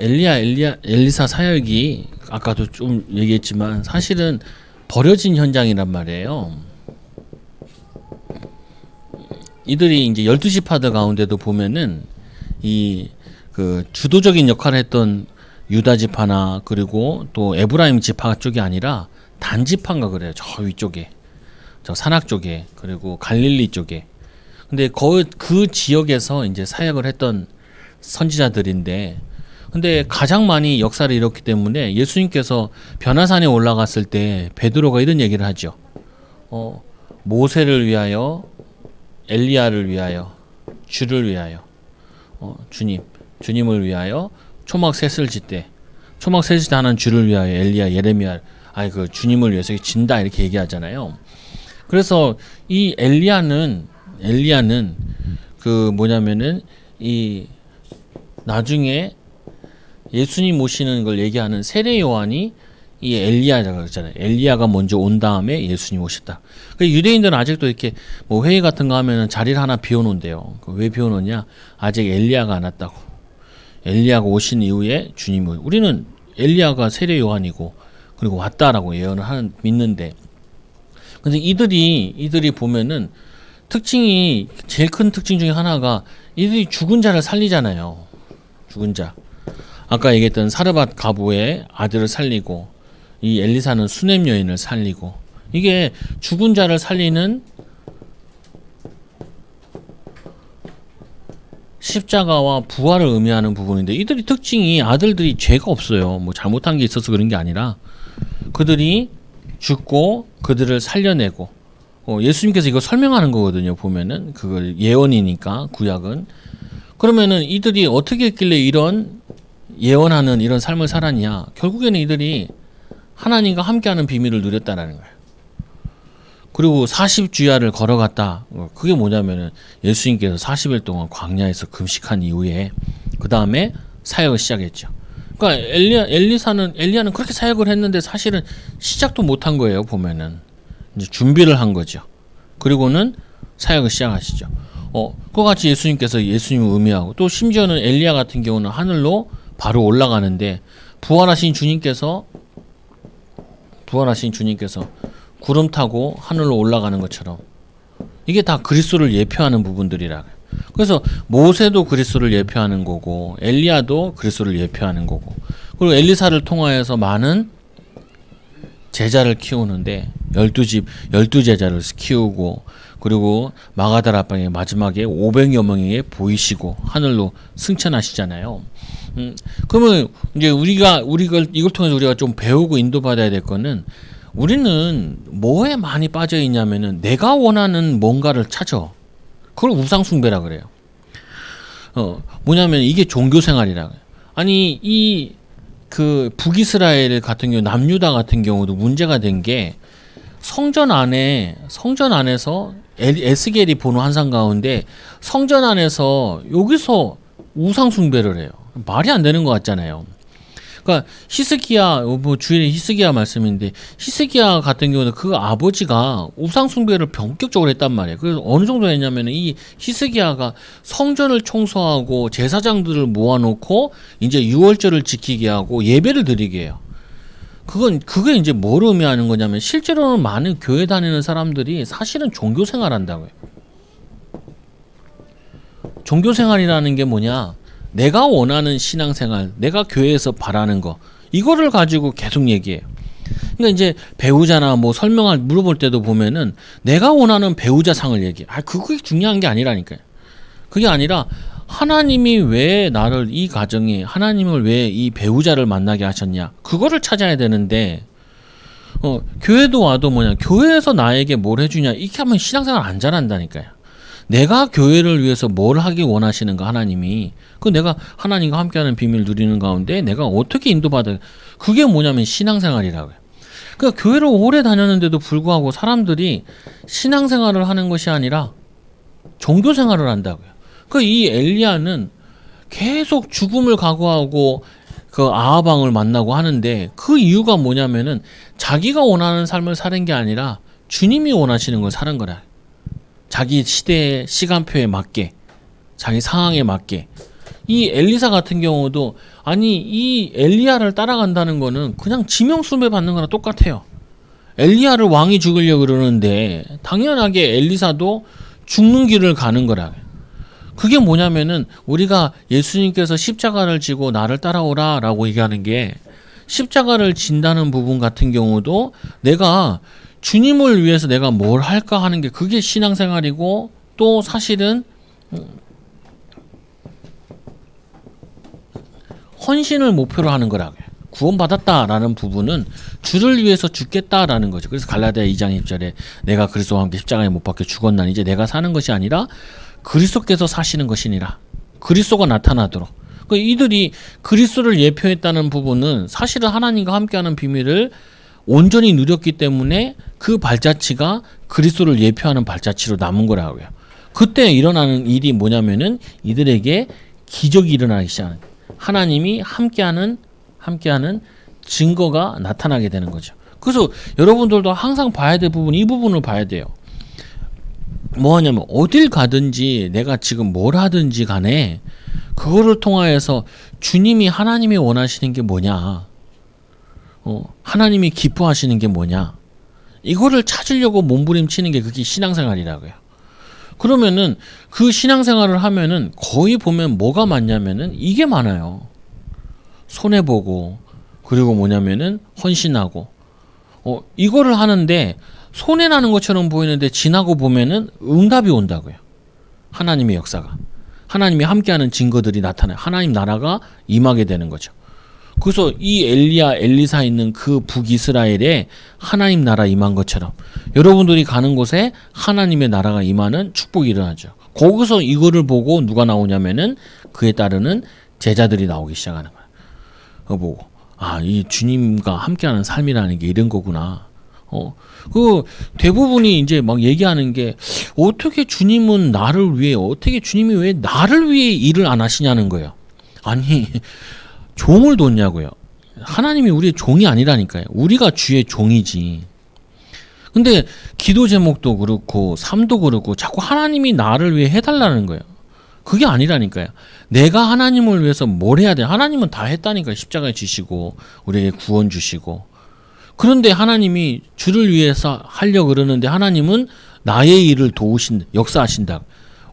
엘리사 사역이 아까도 좀 얘기했지만 사실은 버려진 현장이란 말이에요. 이들이 이제 12지파들 가운데도 보면은 이 그 주도적인 역할을 했던 유다 지파나 그리고 또 에브라임 지파 쪽이 아니라 단 지파인가 그래요. 저 위쪽에, 저 산악 쪽에, 그리고 갈릴리 쪽에. 근데 그 지역에서 이제 사역을 했던 선지자들인데, 근데 가장 많이 역사를 이뤘기 때문에 예수님께서 변화산에 올라갔을 때 베드로가 이런 얘기를 하죠. 모세를 위하여, 엘리야를 위하여, 주를 위하여, 주님을 위하여 초막 셋을 짓되, 초막 셋을 하는 주를 위하여 엘리야, 예레미야, 그 주님을 위해서 진다 이렇게 얘기하잖아요. 그래서 이 엘리야는 그 뭐냐면은 이 나중에 예수님 오시는 걸 얘기하는 세례 요한이 이 엘리야라고 그러잖아요. 엘리야가 먼저 온 다음에 예수님 오셨다. 유대인들은 아직도 이렇게 뭐 회의 같은 거 하면은 자리를 하나 비워놓은대요. 왜 비워놓냐? 아직 엘리야가 안 왔다고. 엘리야가 오신 이후에 주님을, 우리는 엘리야가 세례 요한이고 그리고 왔다라고 예언을 믿는데, 근데 이들이 보면은 제일 큰 특징 중에 하나가 이들이 죽은 자를 살리잖아요. 죽은 자. 아까 얘기했던 사르밧 가부의 아들을 살리고, 이 엘리사는 수넴 여인을 살리고, 이게 죽은 자를 살리는 십자가와 부활을 의미하는 부분인데, 이들이 특징이 아들들이 죄가 없어요. 뭐 잘못한 게 있어서 그런 게 아니라 그들이 죽고 그들을 살려내고, 예수님께서 이거 설명하는 거거든요. 보면은 그걸 예언이니까 구약은. 그러면은 이들이 어떻게 했길래 이런 예언하는 이런 삶을 살았냐? 결국에는 이들이 하나님과 함께하는 비밀을 누렸다라는 거예요. 그리고 40주야를 걸어갔다. 그게 뭐냐면은 예수님께서 40일 동안 광야에서 금식한 이후에 그 다음에 사역을 시작했죠. 그러니까 엘리야는 그렇게 사역을 했는데 사실은 시작도 못한 거예요. 보면은 이제 준비를 한 거죠. 그리고는 사역을 시작하시죠. 그와 같이 예수님을 의미하고, 또 심지어는 엘리야 같은 경우는 하늘로 바로 올라가는데 부활하신 주님께서 구름 타고 하늘로 올라가는 것처럼, 이게 다 그리스도를 예표하는 부분들이라. 그래서 모세도 그리스도를 예표하는 거고, 엘리야도 그리스도를 예표하는 거고, 그리고 엘리사를 통하여서 많은 제자를 키우는데 12제자를 키우고, 그리고 마가다라 방에 마지막에 500여 명에게 보이시고 하늘로 승천하시잖아요. 그러면 이제 이걸 통해서 우리가 좀 배우고 인도받아야 될 거는, 우리는 뭐에 많이 빠져 있냐면은 내가 원하는 뭔가를 찾아. 그걸 우상숭배라 그래요. 뭐냐면 이게 종교생활이라. 아니 그 북이스라엘 같은 경우, 남유다 같은 경우도 문제가 된 게, 성전 안에서 에스겔이 보는 환상 가운데 성전 안에서 여기서 우상숭배를 해요. 말이 안 되는 것 같잖아요. 그러니까 히스기야, 주일에 히스기야 말씀인데, 히스기야 같은 경우는 그 아버지가 우상숭배를 본격적으로 했단 말이에요. 그래서 어느 정도 했냐면, 이 히스기야가 성전을 청소하고 제사장들을 모아놓고 이제 유월절을 지키게 하고 예배를 드리게 해요. 그게 이제 뭘 의미하는 거냐면, 실제로는 많은 교회 다니는 사람들이 사실은 종교 생활한다고요. 종교 생활이라는 게 뭐냐? 내가 원하는 신앙생활, 내가 교회에서 바라는 거, 이거를 가지고 계속 얘기해요. 그러니까 이제 배우자나 뭐 물어볼 때도 보면은 내가 원하는 배우자상을 얘기해. 그게 중요한 게 아니라니까요. 그게 아니라 하나님이 왜 이 가정에 하나님을 왜 이 배우자를 만나게 하셨냐, 그거를 찾아야 되는데, 교회도 와도 교회에서 나에게 뭘 해주냐, 이렇게 하면 신앙생활 안 잘한다니까요. 내가 교회를 위해서 뭘 하기 원하시는가, 하나님이. 내가 하나님과 함께하는 비밀을 누리는 가운데 내가 어떻게 인도받아요. 그게 뭐냐면 신앙생활이라고요. 그러니까 교회를 오래 다녔는데도 불구하고 사람들이 신앙생활을 하는 것이 아니라 종교생활을 한다고요. 이 엘리야는 계속 죽음을 각오하고 그 아하방을 만나고 하는데, 그 이유가 뭐냐면은 자기가 원하는 삶을 사는 게 아니라 주님이 원하시는 걸 사는 거라. 자기 시대의 시간표에 맞게, 자기 상황에 맞게. 이 엘리사 같은 경우도 아니 이 엘리야를 따라간다는 거는 그냥 지명수배 받는 거랑 똑같아요. 엘리야를 왕이 죽이려고 그러는데 당연하게 엘리사도 죽는 길을 가는 거라. 그게 뭐냐면은 우리가 예수님께서 십자가를 지고 나를 따라오라 라고 얘기하는 게 십자가를 진다는 부분 같은 경우도 내가 주님을 위해서 내가 뭘 할까 하는 게 그게 신앙생활이고 또 사실은 헌신을 목표로 하는 거라고요. 구원받았다라는 부분은 주를 위해서 죽겠다라는 거죠. 그래서 갈라디아 2장 10절에 내가 그리스도와 함께 십자가에 못 박혀 죽었나니 이제 내가 사는 것이 아니라 그리스도께서 사시는 것이니라. 그리스도가 나타나도록. 그러니까 이들이 그리스도를 예표했다는 부분은 사실은 하나님과 함께하는 비밀을 온전히 누렸기 때문에 그 발자취가 그리스도를 예표하는 발자취로 남은 거라고요. 그때 일어나는 일이 뭐냐면은 이들에게 기적이 일어나기 시작하는 거예요. 하나님이 함께하는 증거가 나타나게 되는 거죠. 그래서 여러분들도 항상 봐야 될 부분 이 부분을 봐야 돼요. 뭐 하냐면 어딜 가든지 내가 지금 뭘 하든지 간에 그거를 통하여서 주님이 하나님이 원하시는 게 뭐냐, 하나님이 기뻐하시는 게 뭐냐, 이거를 찾으려고 몸부림치는 게 그게 신앙생활이라고요. 그러면은 그 신앙생활을 하면은 거의 보면 뭐가 많냐면은 이게 많아요. 손해보고 그리고 뭐냐면은 헌신하고 이거를 하는데 손해나는 것처럼 보이는데 지나고 보면은 응답이 온다고요. 하나님의 역사가 하나님이 함께하는 증거들이 나타나요. 하나님 나라가 임하게 되는 거죠. 그래서 이 엘리야 엘리사 있는 그 북이스라엘에 하나님 나라 임한 것처럼 여러분들이 가는 곳에 하나님의 나라가 임하는 축복이 일어나죠. 거기서 이거를 보고 누가 나오냐면은 그에 따르는 제자들이 나오기 시작하는 거예요. 그거 보고 이 주님과 함께하는 삶이라는 게 이런 거구나. 그 대부분이 이제 막 얘기하는 게 어떻게 주님은 나를 위해 어떻게 주님이 왜 나를 위해 일을 안 하시냐는 거예요. 아니 종을 뒀냐고요. 하나님이 우리의 종이 아니라니까요. 우리가 주의 종이지. 근데 기도 제목도 그렇고 삶도 그렇고 자꾸 하나님이 나를 위해 해달라는 거예요. 그게 아니라니까요. 내가 하나님을 위해서 뭘 해야 돼? 하나님은 다 했다니까요. 십자가에 지시고 우리에게 구원 주시고. 그런데 하나님이 주를 위해서 하려고 그러는데 하나님은 나의 일을 도우신다, 역사하신다.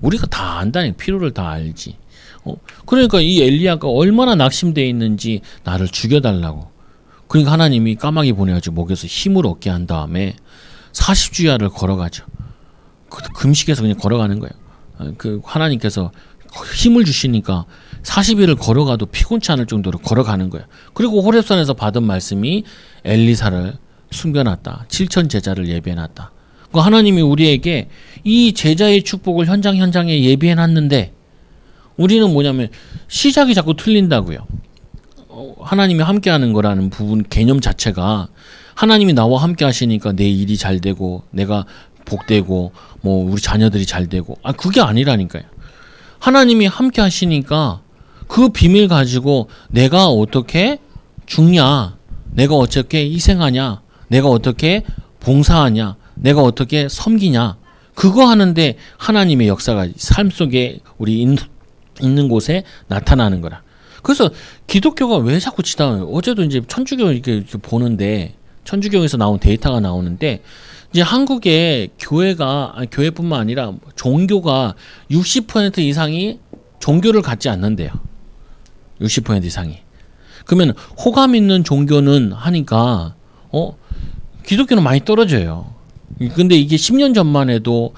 우리가 다 안다니, 필요를 다 알지. 그러니까 이 엘리야가 얼마나 낙심되어 있는지 나를 죽여달라고. 그러니까 하나님이 까마귀 보내가지고 목에서 힘을 얻게 한 다음에 40주야를 걸어가죠. 금식해서 그냥 걸어가는 거예요. 그 하나님께서 힘을 주시니까 40일을 걸어가도 피곤치 않을 정도로 걸어가는 거예요. 그리고 호렙산에서 받은 말씀이 엘리사를 숨겨놨다. 7천 제자를 예비해놨다. 그러니까 하나님이 우리에게 이 제자의 축복을 현장에 예비해놨는데 우리는 뭐냐면 시작이 자꾸 틀린다고요. 하나님이 함께하는 거라는 부분 개념 자체가 하나님이 나와 함께 하시니까 내 일이 잘 되고 내가 복되고 뭐 우리 자녀들이 잘 되고 그게 아니라니까요. 하나님이 함께 하시니까 그 비밀 가지고 내가 어떻게 죽냐, 내가 어떻게 희생하냐, 내가 어떻게 봉사하냐, 내가 어떻게 섬기냐, 그거 하는데 하나님의 역사가 삶 속에 우리 있는 곳에 나타나는 거라. 그래서 기독교가 왜 자꾸 지나요? 어제도 이제 천주교 이렇게 보는데 천주교에서 나온 데이터가 나오는데 이제 한국의 교회뿐만 아니라 종교가 60% 이상이 종교를 갖지 않는데요. 60% 이상이. 그러면 호감 있는 종교는 하니까 기독교는 많이 떨어져요. 근데 이게 10년 전만 해도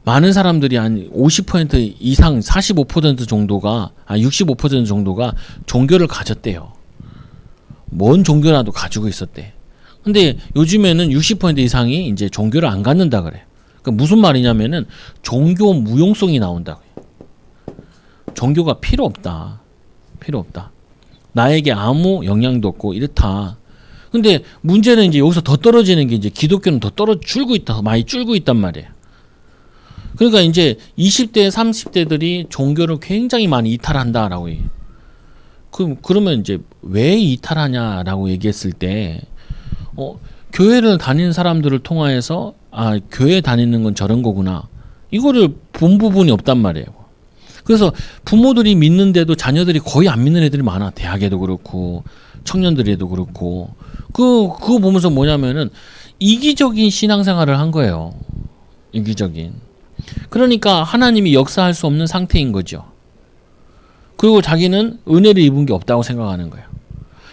많은 사람들이 한 50% 이상 45% 정도가 65% 정도가 종교를 가졌대요. 뭔 종교라도 가지고 있었대. 근데 요즘에는 60% 이상이 이제 종교를 안 갖는다 그래. 그러니까 무슨 말이냐면은 종교 무용성이 나온다고요. 종교가 필요 없다. 나에게 아무 영향도 없고 이렇다. 근데 문제는 이제 여기서 더 떨어지는 게 이제 기독교는 더 줄고 있다. 많이 줄고 있단 말이에요. 그러니까 이제 20대, 30대들이 종교를 굉장히 많이 이탈한다라고 얘기해요. 그러면 이제 왜 이탈하냐라고 얘기했을 때, 교회를 다니는 사람들을 통하여서, 교회 다니는 건 저런 거구나. 이거를 본 부분이 없단 말이에요. 그래서 부모들이 믿는데도 자녀들이 거의 안 믿는 애들이 많아. 대학에도 그렇고 청년들에도 그렇고. 그거 보면서 뭐냐면은 이기적인 신앙생활을 한 거예요. 이기적인. 그러니까 하나님이 역사할 수 없는 상태인 거죠. 그리고 자기는 은혜를 입은 게 없다고 생각하는 거예요.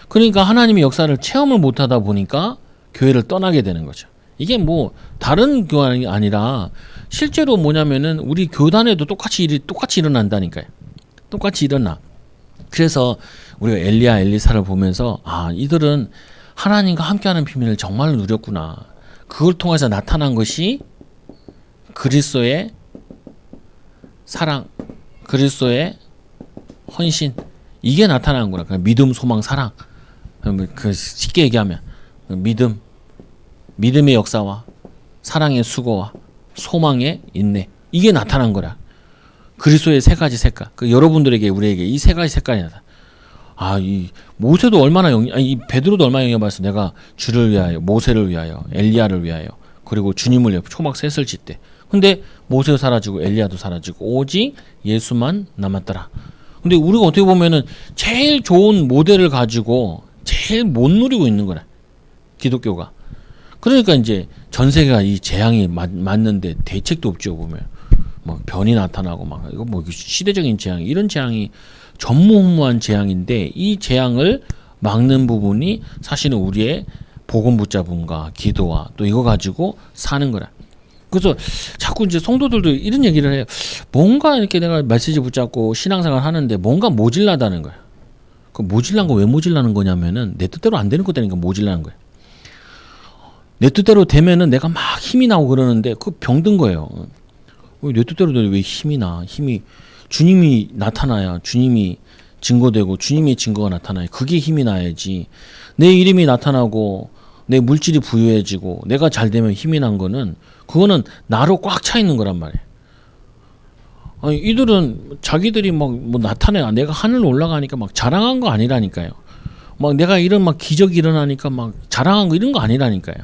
그러니까 하나님의 역사를 체험을 못하다 보니까 교회를 떠나게 되는 거죠. 이게 뭐 다른 교환이 아니라 실제로 뭐냐면은 우리 교단에도 똑같이 일어난다니까요. 똑같이 일어나. 그래서 우리가 엘리야 엘리사를 보면서 아, 이들은 하나님과 함께하는 비밀을 정말로 누렸구나. 그걸 통해서 나타난 것이 그리스도의 사랑, 그리스도의 헌신, 이게 나타나는구나. 믿음, 소망, 사랑. 그 쉽게 얘기하면 믿음의 역사와 사랑의 수고와 소망의 인내, 이게 나타난 거라. 그리스도의 세 가지 색깔. 여러분들에게 우리에게 이 세 가지 색깔이 나타. 이 모세도 얼마나 이 베드로도 얼마나 영향받았어. 내가 주를 위하여, 모세를 위하여, 엘리야를 위하여, 그리고 주님을 위하여 초막 셋을 짓대. 근데 모세도 사라지고 엘리야도 사라지고 오직 예수만 남았더라. 근데 우리가 어떻게 보면은 제일 좋은 모델을 가지고 제일 못 누리고 있는 거라. 기독교가. 그러니까 이제 전 세계가 이 재앙이 맞는데 대책도 없죠. 보면 막 변이 나타나고 막 이거 뭐 시대적인 재앙, 이런 재앙이 전무후무한 재앙인데 이 재앙을 막는 부분이 사실은 우리의 복음 붙잡음과 기도와 또 이거 가지고 사는 거라. 그래서 자꾸 이제 성도들도 이런 얘기를 해요. 뭔가 이렇게 내가 메시지 붙잡고 신앙생활 하는데 뭔가 모질라다는 거야. 그 모질란 거 왜 모질라는 거냐면은 내 뜻대로 안 되는 것 때문에 모질라는 거야. 내 뜻대로 되면은 내가 막 힘이 나고 그러는데 그 병든 거예요. 내 뜻대로 되면 왜 힘이 나? 힘이 주님이 나타나야 주님이 증거되고 주님의 증거가 나타나야 그게 힘이 나야지. 내 이름이 나타나고 내 물질이 부유해지고 내가 잘 되면 힘이 난 거는 그거는 나로 꽉 차 있는 거란 말이에요. 아니, 이들은 자기들이 막 뭐 나타내 내가 하늘 올라가니까 막 자랑한 거 아니라니까요. 막 내가 이런 막 기적이 일어나니까 막 자랑한 거 이런 거 아니라니까요.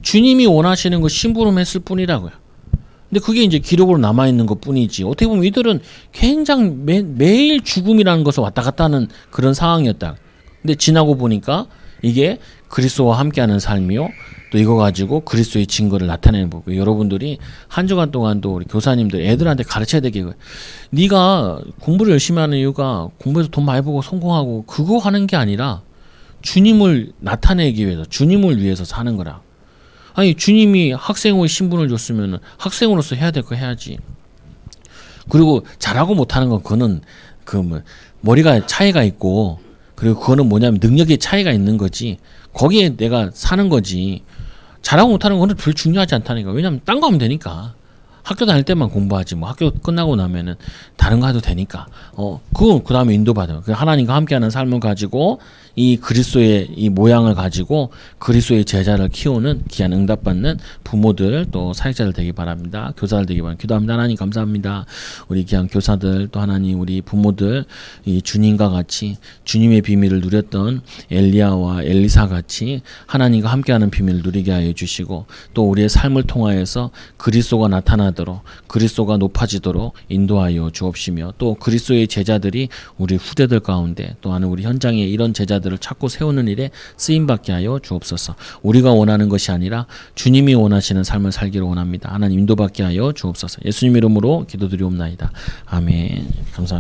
주님이 원하시는 거 심부름했을 뿐이라고요. 근데 그게 이제 기록으로 남아 있는 것 뿐이지. 어떻게 보면 이들은 굉장히 매일 죽음이라는 것을 왔다 갔다 하는 그런 상황이었다. 근데 지나고 보니까 이게 그리스도와 함께하는 삶이요. 또 이거 가지고 그리스도의 증거를 나타내는 거고, 여러분들이 한 주간 동안도 우리 교사님들 애들한테 가르쳐야 되게, 네가 공부를 열심히 하는 이유가 공부해서 돈 많이 벌고 성공하고 그거 하는 게 아니라 주님을 나타내기 위해서, 주님을 위해서 사는 거라. 아니, 주님이 학생의 신분을 줬으면 학생으로서 해야 될 거 해야지. 그리고 잘하고 못하는 건 그거는 머리가 차이가 있고, 그리고 그거는 뭐냐면 능력의 차이가 있는 거지. 거기에 내가 사는 거지. 잘하고 못하는 거는 별 중요하지 않다니까. 왜냐면 딴 거 하면 되니까. 학교 다닐 때만 공부하지 뭐 학교 끝나고 나면은 다른 거 해도 되니까. 그거 그 다음에 인도받아요. 하나님과 함께하는 삶을 가지고 이 그리스도의 이 모양을 가지고 그리스도의 제자를 키우는 귀한 응답받는 부모들 또 사역자들 되기 바랍니다. 교사들 되기 바랍니다. 기도합니다. 하나님 감사합니다. 우리 귀한 교사들 또 하나님 우리 부모들 이 주님과 같이 주님의 비밀을 누렸던 엘리야와 엘리사 같이 하나님과 함께하는 비밀을 누리게 하여 주시고 또 우리의 삶을 통하여서 그리스도가 나타나도록 그리스도가 높아지도록 인도하여 주옵시며 또 그리스도의 제자들이 우리 후대들 가운데 또 하는 우리 현장에 이런 제자들을 찾고 세우는 일에 쓰임받게 하여 주옵소서. 우리가 원하는 것이 아니라 주님이 원하시는 삶을 살기를 원합니다. 하나님 인도받게 하여 주옵소서. 예수님 이름으로 기도드리옵나이다. 아멘. 감사합니다.